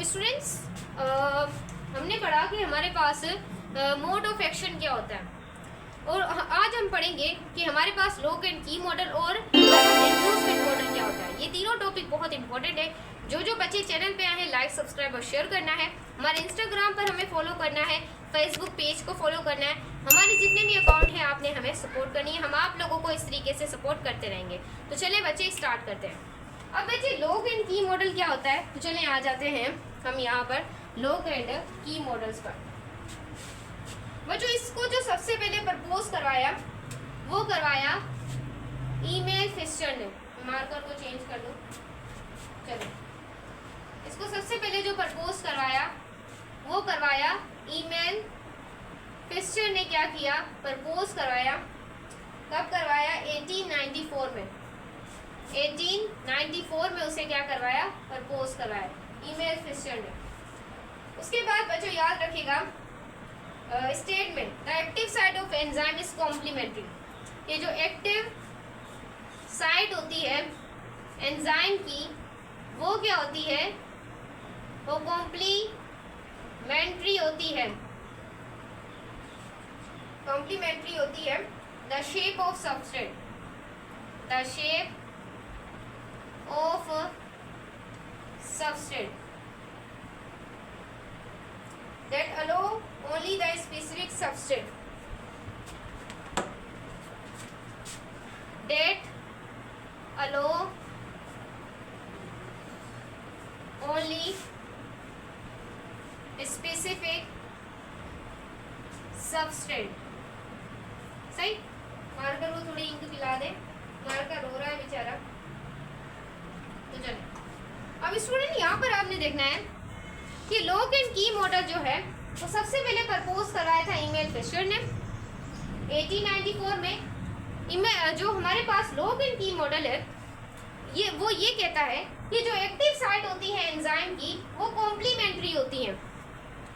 Students, हमने पढ़ा कि हमारे पास मोड ऑफ एक्शन क्या होता है, और आज हम पढ़ेंगे कि हमारे पास लॉक एंड की मॉडल और इंड्यूसमेंट मॉडल क्या होता है। ये तीनों टॉपिक बहुत इंपॉर्टेंट है। जो बच्चे चैनल पे आए हैं, लाइक सब्सक्राइब और शेयर करना है। हमारे इंस्टाग्राम पर हमें फॉलो करना है, फेसबुक पेज को फॉलो करना है। हमारे जितने भी अकाउंट हैं आपने हमें सपोर्ट करनी है। हम आप लोगों को इस तरीके से सपोर्ट करते रहेंगे। तो चलिए बच्चे स्टार्ट करते हैं। अब बच्चे लॉक एंड की मॉडल क्या होता है, तो चलिए आ जाते हैं हम यहाँ पर लॉक एंड की मॉडल्स पर। बच्चों इसको जो सबसे पहले प्रपोज करवाया वो करवाया ईमेल फिशर ने। मार्कर को चेंज कर दो। चलो, इसको सबसे पहले जो प्रपोज करवाया वो करवाया ईमेल फिशर ने। क्या किया, प्रपोज करवाया। कब करवाया? 1894 में। 1894 में उसे क्या करवाया, प्रपोज करवाया ईमेल फिशर ने। उसके बाद बच्चों याद रखिएगा statement, the active side of enzyme is complementary. ये जो एक्टिव साइड होती है एंजाइम की वो क्या होती है, वो कॉम्प्लीमेंट्री होती है। कॉम्प्लीमेंट्री होती है। The shape of substrate, the shape of substrate that allow only the specific substrate that allow only specific substrate। सही, मार्कर को थोड़ी इंक पिला दे, मार्कर रो रहा है बेचारा। तो चलिए अब स्टूडेंट यहाँ पर आपने देखना है कि लॉक एंड की मॉडल जो है वो सबसे पहले प्रपोज कराया था ईमेल फिशर ने 1894 में। जो हमारे पास लॉक एंड की मॉडल है ये कहता है कि जो एक्टिव साइट होती है एंजाइम की वो कॉम्प्लीमेंट्री होती है,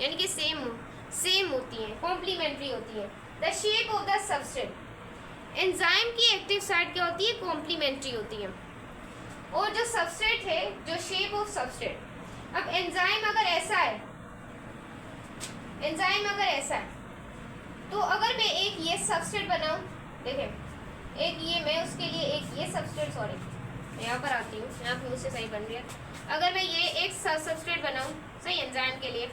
यानी कि सेम होती है, कॉम्प्लीमेंट्री होती है। The shape of the substrate, enzyme की एक्टिव साइट क्या होती है, कॉम्प्लीमेंट्री होती है। और जो सबस्ट्रेट है, जो शेप ऑफ सबस्ट्रेट, अब एंजाइम अगर ऐसा है, तो अगर मैं एक ये सबस्ट्रेट बनाऊं, देखें एक ये, मैं उसके लिए एक ये सबस्ट्रेट, सॉरी मैं यहाँ पर आती हूँ, यहाँ पे मुझसे सही बन रही है। अगर मैं ये एक सबस्ट्रेट बनाऊं सही एंजाइम के लिए,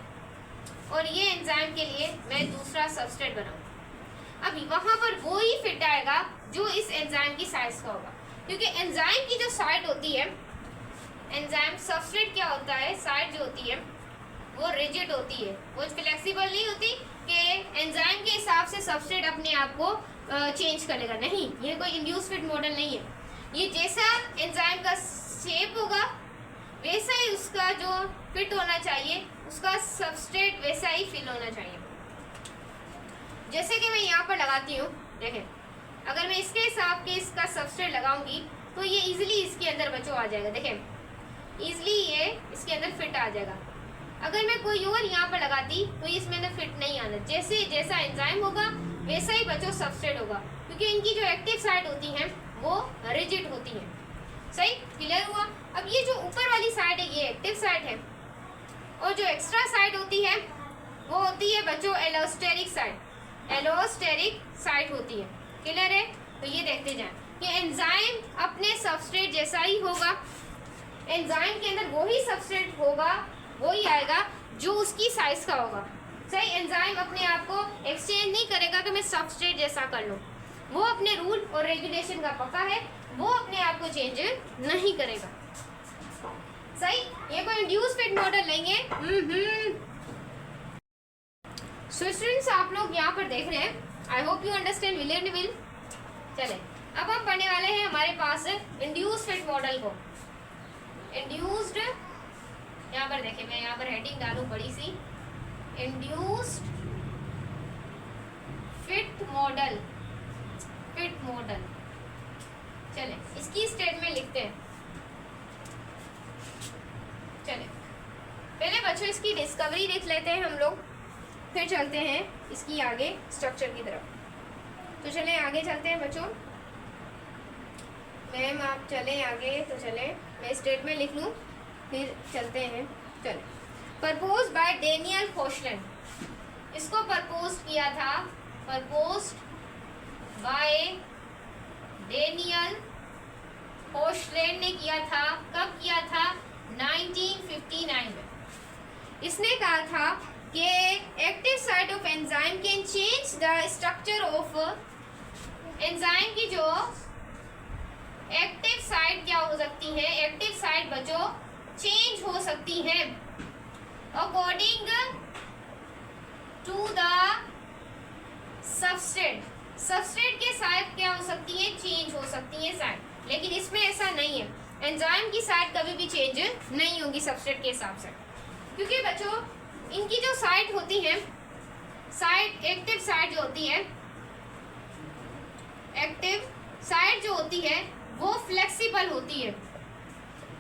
और ये एंजाइम के लिए मैं दूसरा सबस्ट्रेट बनाऊं, अब वहां पर वो ही फिट आएगा जो इस एंजाइम की साइज का होगा। क्योंकि एंजाइम की जो साइड होती है, एंजाइम सबस्ट्रेट क्या होता है, साइड जो होती है वो रिजिड होती है, वो फ्लेक्सिबल नहीं होती कि एंजाइम के हिसाब से सबस्ट्रेट अपने आप को चेंज करेगा। नहीं, ये कोई इंड्यूस फिट मॉडल नहीं है। ये जैसा एंजाइम का शेप होगा वैसा ही उसका जो फिट होना चाहिए, उसका सबस्ट्रेट वैसा ही फिल होना चाहिए। जैसे कि मैं यहाँ पर लगाती हूँ, देखें अगर मैं इसके हिसाब के इसका सबस्ट्रेट लगाऊंगी तो ये इजीली इसके अंदर बच्चों आ जाएगा। देखें इजीली ये इसके अंदर फिट आ जाएगा। अगर मैं कोई और यहाँ पर लगाती तो ये इसमें अंदर फिट नहीं आना। जैसा एंजाइम होगा वैसा ही बच्चों सबस्ट्रेट होगा, क्योंकि इनकी जो एक्टिव साइड होती हैं वो रिजिड होती हैं। सही, क्लियर हुआ? अब ये जो ऊपर वाली साइड है ये एक्टिव साइड है, और जो एक्स्ट्रा साइड होती है वो होती है बच्चों एलोस्टेरिक साइड। एलोस्टेरिक साइड होती है। क्लियर है? तो ये देखते जाएं कि एंजाइम अपने सबस्ट्रेट जैसा ही होगा, एंजाइम के अंदर वही सबस्ट्रेट होगा, वही आएगा जो उसकी साइज का होगा। सही, एंजाइम अपने आप को एक्सचेंज नहीं करेगा कि मैं सबस्ट्रेट जैसा कर लूँ। वो अपने रूल और रेगुलेशन का पक्का है, वो अपने आप को चेंज नहीं करेगा। सही, ये कोई इंड्यूस फिट मॉडल नहीं है। स्टूडेंट्स आप लोग यहाँ पर देख रहे हैं, I hope you understand well and well. चले अब हम पढ़ने वाले हैं हमारे पास इंड्यूस्ड फिट मॉडल को। इंड्यूस्ड, यहाँ पर देखें मैं यहाँ पर हेडिंग डालूं बड़ी सी, induced fit model. Fit model, चले इसकी स्टेटमेंट लिखते हैं। चले पहले बच्चों इसकी डिस्कवरी लिख लेते हैं हम लोग, फिर चलते हैं इसकी आगे स्ट्रक्चर की तरफ। तो चलें आगे चलते हैं बच्चों। मैम आप चलें आगे, तो चलें मैं स्टेटमेंट लिख लूँ फिर चलते हैं। चलें प्रपोज बाय डेनियल खोशलैंड, इसको प्रपोज किया था, प्रपोज बाय डेनियल खोशलैंड ने किया था। कब किया था? 1959 में। इसने कहा था कि active site of enzyme can change the structure of enzyme की जो एक्टिव साइट क्या हो सकती है, एक्टिव साइट बच्चों चेंज हो सकती है according to the substrate. Substrate के साथ क्या हो सकती है? चेंज हो सकती है साइट, लेकिन इसमें ऐसा नहीं है। एंजाइम की साइट कभी भी चेंज नहीं होगी सबस्ट्रेट के हिसाब से, क्योंकि बच्चों इनकी जो साइट होती है, साइट एक्टिव साइट जो होती है, एक्टिव साइट जो होती है वो फ्लेक्सिबल होती है,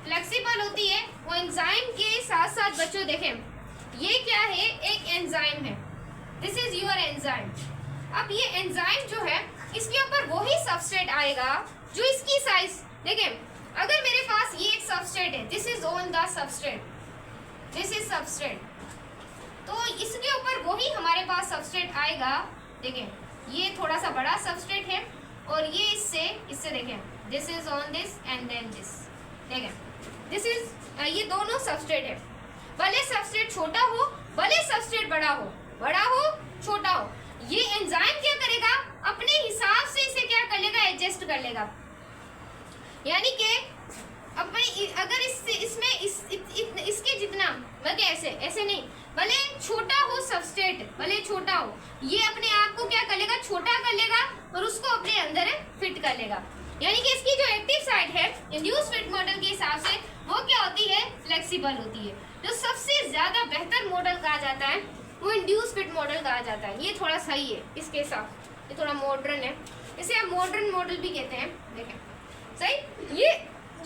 फ्लेक्सिबल होती है। वो एंजाइम के साथ साथ बच्चों देखें, ये क्या है? एक एंजाइम है, दिस इज योर एंजाइम। अब ये एंजाइम जो है इसके ऊपर वही सबस्ट्रेट आएगा जो इसकी साइज, देखें अगर मेरे पास ये एक सबस्ट्रेट है, this is on the substrate, this is substrate, तो इसके ऊपर वही हमारे पास सबस्ट्रेट आएगा। देखें ये थोड़ा सा बड़ा सबस्ट्रेट है और ये इससे देखें, this is on this and then this, देखें दिस इज, ये दोनों सबस्ट्रेट है। भले सबस्ट्रेट छोटा हो, भले सबस्ट्रेट बड़ा हो छोटा हो, ये एंजाइम क्या करेगा? अपने हिसाब से इसे क्या कर लेगा? एडजस्ट कर लेगा। यानी कि अपने अगर इसके जितना बल्कि ऐसे नहीं, भले छोटा हो सबस्ट्रेट, भले छोटा हो, ये अपने आप को क्या कर लेगा? छोटा कर लेगा और उसको अपने अंदर फिट कर लेगा। यानी कि इसकी जो एक्टिव साइट है इंड्यूस फिट मॉडल के हिसाब से वो क्या होती है? फ्लेक्सिबल होती है। जो सबसे ज्यादा बेहतर मॉडल कहा जाता है वो इंड्यूस फिट मॉडल कहा जाता है। ये थोड़ा सही है इसके साथ, ये थोड़ा मॉडर्न है, इसे हम मॉडर्न मॉडल भी कहते हैं। देखें सही, ये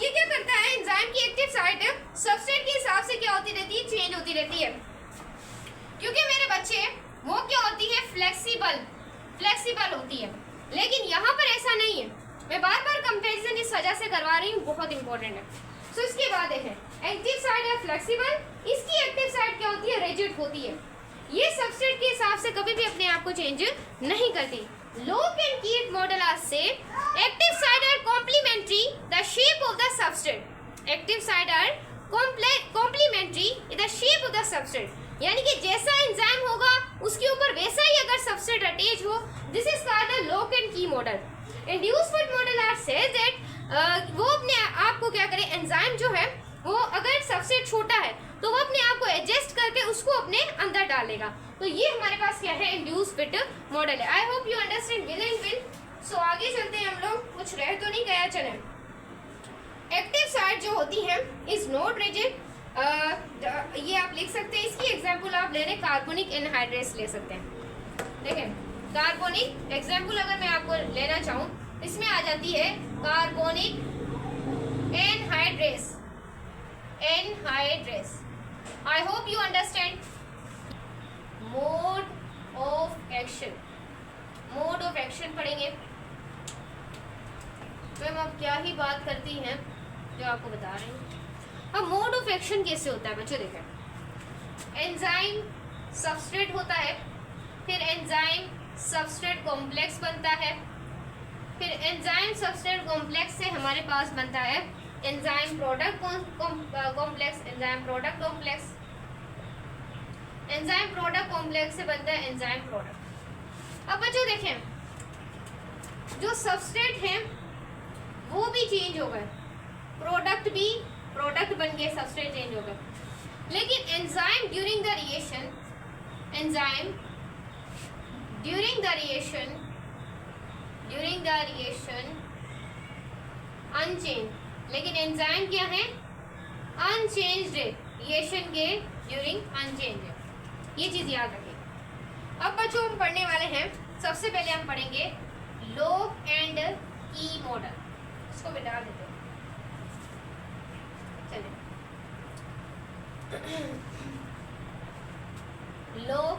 क्या करता है? एंजाइम की एक्टिव साइट सबस्ट्रेट के हिसाब से क्या होती रहती है? चेंज होती रहती है। क्योंकि मेरे बच्चे वो क्या होती है? फ्लेक्सिबल होती है। लेकिन यहाँ पर ऐसा नहीं है। मैं बार बार कंपैरिजन इस वजह से करवा रही हूँ, बहुत इंपॉर्टेंट है। सो इसके बाद देखें, एक्टिव साइट है फ्लेक्सिबल, इसकी एक्टिव साइट क्या होती है? रिजिड होती है। ये सबस्ट्रेट के हिसाब से कभी भी अपने आप को चेंज नहीं करती। Locke and Keith model are say active site are complementary the shape of the substrate. Active site are complementary the shape of the substrate. यानी कि जैसा एंजाइम होगा उसके ऊपर वैसा ही अगर सबस्ट्रेट अटैच हो, this is called the Locke and Key model. Induced fit model are says that वो अपने आप को क्या करे? एंजाइम जो है वो अगर सबस्ट्रेट छोटा है तो वो अपने आप को एडजस्ट करके उसको अपने अंदर डालेगा। तो ये हमारे पास क्या है? इंड्यूस फिट मॉडल है। I hope you understand well and well. So आगे चलते हैं हम लोग, कुछ रह तो नहीं गया। चले, एक्टिव साइट जो होती है इज नॉट रिजिड, ये आप लिख सकते हैं। इसकी एग्जांपल आप ले रहे कार्बोनिक एनहाइड्रेस ले सकते हैं। देखें कार्बोनिक एग्जांपल अगर मैं आपको लेना चाहूँ, इसमें आ जाती है carbonic anhydrase. I hope you understand. Mode of action पढ़ेंगे। मैम आप क्या ही बात करती हैं जो आपको बता रही हूँ। अब मोड ऑफ एक्शन कैसे होता है बच्चों? देखें, एंजाइम सबस्ट्रेट होता है, फिर एंजाइम सबस्ट्रेट कॉम्प्लेक्स बनता है, फिर एंजाइम सबस्ट्रेट कॉम्प्लेक्स से हमारे पास बनता है enzyme product complex, enzyme product complex, enzyme product complex से बनता है एंजाइम प्रोडक्ट। अब बच्चों देखें, जो सबस्ट्रेट है वो भी चेंज हो गए, प्रोडक्ट बन गए, सबस्ट्रेट चेंज हो गए। लेकिन enzyme during the reaction unchange. लेकिन एंजाइम क्या है? अनचेंज्ड रिएक्शन के ड्यूरिंग अनचेंज है। ये चीज याद रखें। अब बच्चों हम पढ़ने वाले हैं, सबसे पहले हम पढ़ेंगे लोक एंड की मॉडल। इसको बिठा देते हैं, चलिए। लोक